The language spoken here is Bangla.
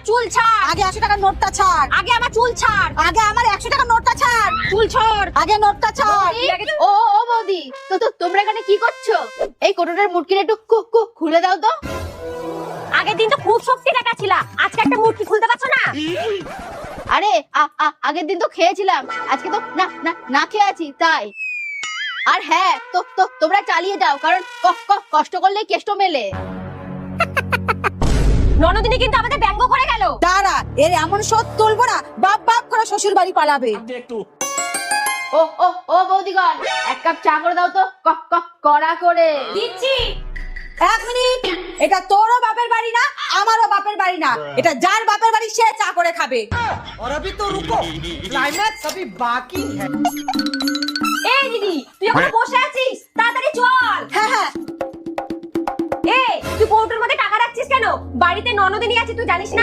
চুল ছাড়, আগে 100 টাকার নোটটা ছাড়, আগে আমার চুল ছাড়, আগে আমার 100 টাকার নোটটা ছাড়, চুল ছাড়। আগে নোটটা ছাড়। ও ও বৌদি, তো তোমরা এখানে কি করছো? এই কোটোটার মুটকিটা একটু খুলে দাও তো। আগের দিন তো খুব শক্তি দেখাচ্ছিলা, আজকে একটা মুটকি খুলতে পারছো না? আরে আগের দিন তো খেয়েছিলাম, আজকে তো না খেয়ে আছি তাই। আর হ্যাঁ, তো তোমরা চালিয়ে যাও, কারণ কষ্ট করলে কেষ্ট মেলে। ননদিনী কিন্তু আমাদের ব্যঙ্গ করে গেল। দাঁড়া, এর এমন শোধ তুলবো না, বাপ বাপ করে শ্বশুর বাড়ি পালাবে। ও বৌদিগণ, এক কাপ চা করে দাও তো, কড়া করে। দিচ্ছি। 1 মিনিট, এটা তোরও বাপের বাড়ি না, আমারও বাপের বাড়ি না, এটা যার বাপের বাড়ি সে চা করে খাবে। और अभी तो रुको, क्लाइमैक्स अभी बाकी है। এই দিদি, তুই এখন বসে আছিস, তাড়াতাড়ি চল। হ্যাঁ হ্যাঁ, এই তুই কৌটোর মধ্যে টাকা রাখছিস কেন? বাড়িতে ননদিনী আছে তুই জানিস না?